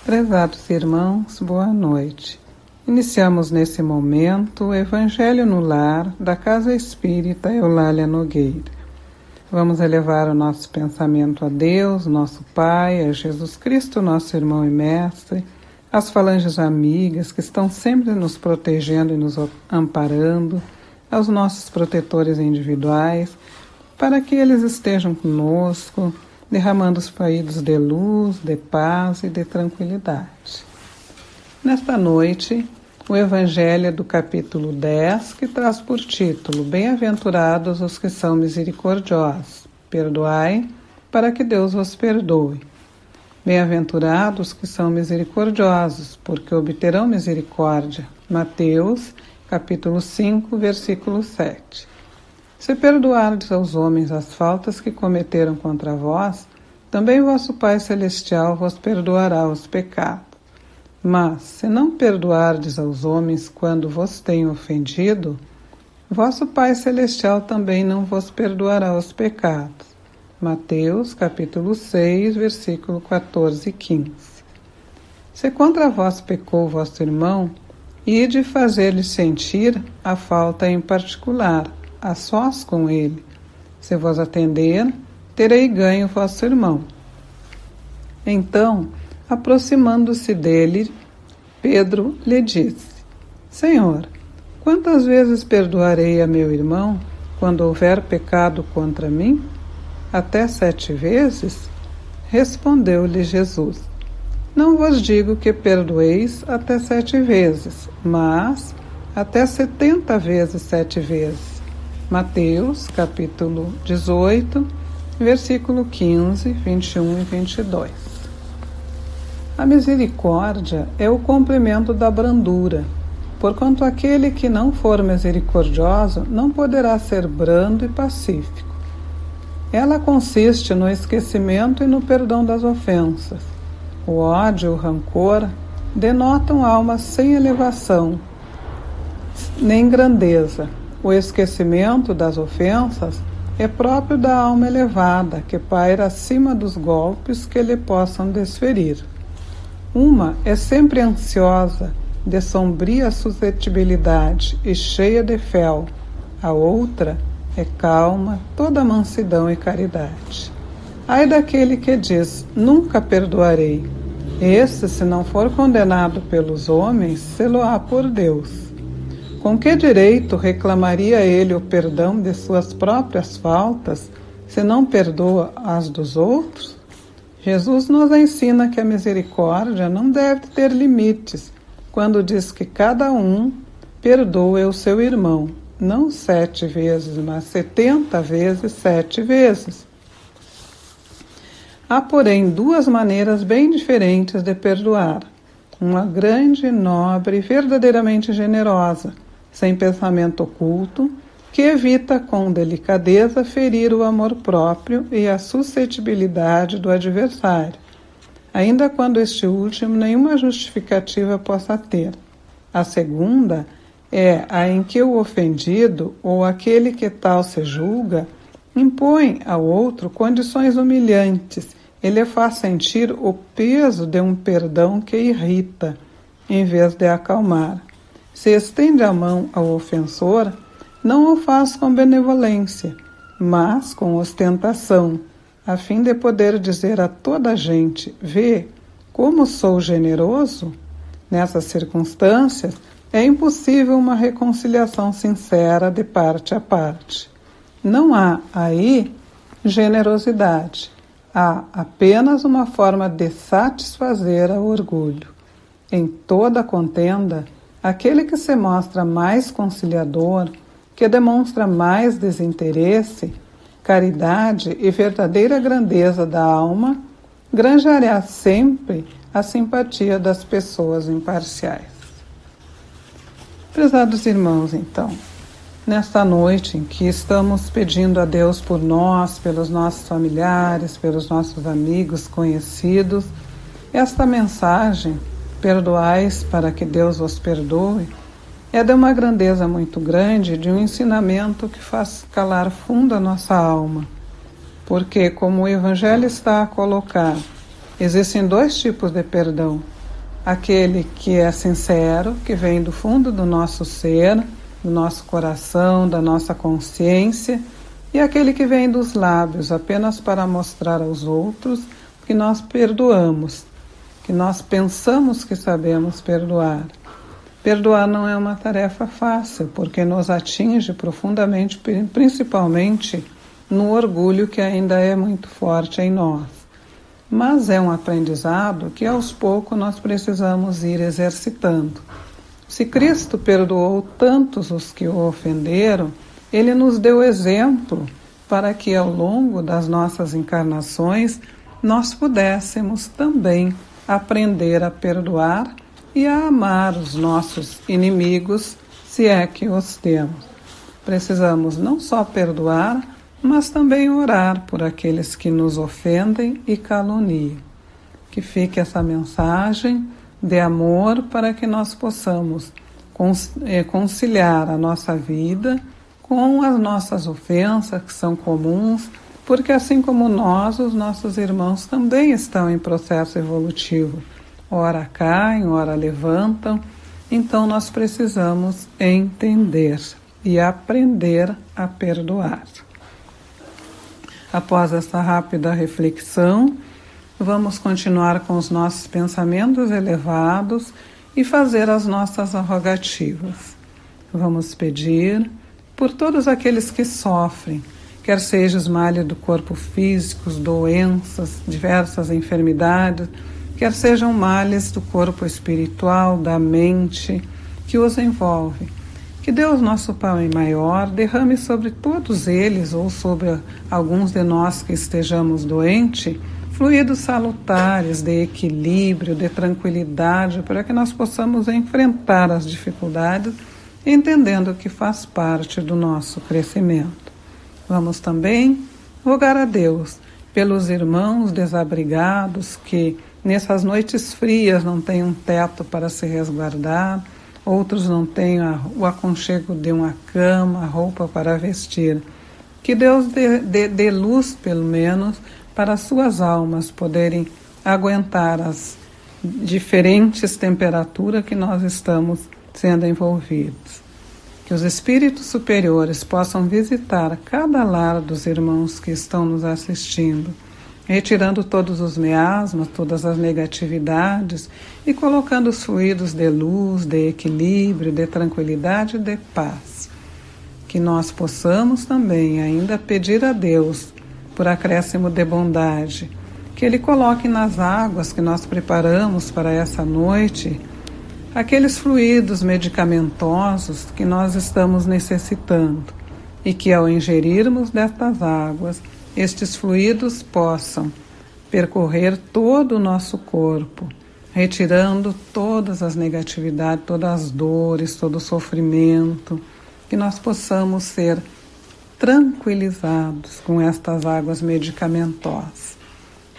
Prezados irmãos, boa noite. Iniciamos nesse momento o Evangelho no Lar da Casa Espírita Eulália Nogueira. Vamos elevar o nosso pensamento a Deus, nosso Pai, a Jesus Cristo, nosso irmão e mestre, às falanges amigas que estão sempre nos protegendo e nos amparando, aos nossos protetores individuais, para que eles estejam conosco, derramando os fluidos de luz, de paz e de tranquilidade. Nesta noite, o Evangelho é do capítulo 10, que traz por título: Bem-aventurados os que são misericordiosos, perdoai, para que Deus vos perdoe. Bem-aventurados os que são misericordiosos, porque obterão misericórdia. Mateus, capítulo 5, versículo 7. Se perdoardes aos homens as faltas que cometeram contra vós, também vosso Pai Celestial vos perdoará os pecados. Mas, se não perdoardes aos homens quando vos têm ofendido, vosso Pai Celestial também não vos perdoará os pecados. Mateus, capítulo 6, versículo 14 e 15. Se contra vós pecou vosso irmão, ide fazer-lhe sentir a falta em particular, a sós com ele. Se vos atender, terei ganho vosso irmão. Então, aproximando-se dele, Pedro lhe disse: Senhor, quantas vezes perdoarei a meu irmão quando houver pecado contra mim? Até 7 vezes? Respondeu-lhe Jesus: Não vos digo que perdoeis até 7 vezes, mas até 70 vezes 7 vezes. Mateus, capítulo 18, versículo 15, 21 e 22. A misericórdia é o complemento da brandura, porquanto aquele que não for misericordioso não poderá ser brando e pacífico. Ela consiste no esquecimento e no perdão das ofensas. O ódio e o rancor denotam almas sem elevação, nem grandeza. O esquecimento das ofensas é próprio da alma elevada, que paira acima dos golpes que lhe possam desferir. Uma é sempre ansiosa, de sombria suscetibilidade e cheia de fel. A outra é calma, toda mansidão e caridade. Ai daquele que diz: nunca perdoarei. Este, se não for condenado pelos homens, sê-lo-á por Deus. Com que direito reclamaria ele o perdão de suas próprias faltas, se não perdoa as dos outros? Jesus nos ensina que a misericórdia não deve ter limites, quando diz que cada um perdoe o seu irmão, não 7 vezes, mas 70 vezes 7 vezes. Há, porém, 2 maneiras bem diferentes de perdoar. Uma grande, nobre e verdadeiramente generosa, sem pensamento oculto, que evita com delicadeza ferir o amor próprio e a suscetibilidade do adversário, ainda quando este último nenhuma justificativa possa ter. A segunda é a em que o ofendido, ou aquele que tal se julga, impõe ao outro condições humilhantes e lhe faz sentir o peso de um perdão que irrita, em vez de acalmar. Se estende a mão ao ofensor, não o faz com benevolência, mas com ostentação, a fim de poder dizer a toda a gente: vê como sou generoso? Nessas circunstâncias, é impossível uma reconciliação sincera de parte a parte. Não há aí generosidade, há apenas uma forma de satisfazer o orgulho. Em toda contenda, aquele que se mostra mais conciliador, que demonstra mais desinteresse, caridade e verdadeira grandeza da alma, granjeará sempre a simpatia das pessoas imparciais. Prezados irmãos, então, nesta noite em que estamos pedindo a Deus por nós, pelos nossos familiares, pelos nossos amigos, conhecidos, esta mensagem: perdoais para que Deus vos perdoe, é de uma grandeza muito grande, de um ensinamento que faz calar fundo a nossa alma. Porque, como o Evangelho está a colocar, existem 2 tipos de perdão: aquele que é sincero, que vem do fundo do nosso ser, do nosso coração, da nossa consciência, e aquele que vem dos lábios apenas para mostrar aos outros que nós perdoamos, que nós pensamos que sabemos perdoar. Perdoar não é uma tarefa fácil, porque nos atinge profundamente, principalmente no orgulho que ainda é muito forte em nós. Mas é um aprendizado que aos poucos nós precisamos ir exercitando. Se Cristo perdoou tantos os que o ofenderam, Ele nos deu exemplo para que ao longo das nossas encarnações nós pudéssemos também aprender a perdoar e a amar os nossos inimigos, se é que os temos. Precisamos não só perdoar, mas também orar por aqueles que nos ofendem e caluniam. Que fique essa mensagem de amor para que nós possamos conciliar a nossa vida com as nossas ofensas, que são comuns, porque assim como nós, os nossos irmãos também estão em processo evolutivo. Ora caem, ora levantam, então nós precisamos entender e aprender a perdoar. Após essa rápida reflexão, vamos continuar com os nossos pensamentos elevados e fazer as nossas rogativas. Vamos pedir por todos aqueles que sofrem, quer sejam os males do corpo físico, doenças, diversas enfermidades, quer sejam males do corpo espiritual, da mente, que os envolve. Que Deus, nosso Pai maior, derrame sobre todos eles, ou sobre alguns de nós que estejamos doentes, fluidos salutares de equilíbrio, de tranquilidade, para que nós possamos enfrentar as dificuldades, entendendo que faz parte do nosso crescimento. Vamos também rogar a Deus pelos irmãos desabrigados que nessas noites frias não têm um teto para se resguardar, outros não têm o aconchego de uma cama, roupa para vestir. Que Deus dê luz, pelo menos, para as suas almas poderem aguentar as diferentes temperaturas que nós estamos sendo envolvidos. Que os espíritos superiores possam visitar cada lar dos irmãos que estão nos assistindo, retirando todos os miasmas, todas as negatividades e colocando os fluidos de luz, de equilíbrio, de tranquilidade e de paz. Que nós possamos também ainda pedir a Deus por acréscimo de bondade, que Ele coloque nas águas que nós preparamos para essa noite aqueles fluidos medicamentosos que nós estamos necessitando e que ao ingerirmos destas águas, estes fluidos possam percorrer todo o nosso corpo, retirando todas as negatividades, todas as dores, todo o sofrimento, que nós possamos ser tranquilizados com estas águas medicamentosas.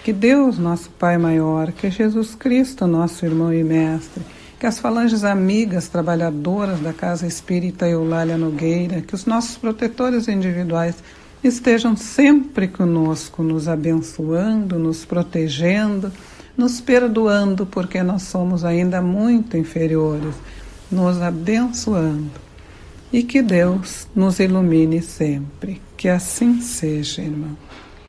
Que Deus, nosso Pai maior, que Jesus Cristo, nosso irmão e mestre, que as falanges amigas, trabalhadoras da Casa Espírita Eulália Nogueira, que os nossos protetores individuais estejam sempre conosco, nos abençoando, nos protegendo, nos perdoando, porque nós somos ainda muito inferiores, nos abençoando. E que Deus nos ilumine sempre. Que assim seja, irmão.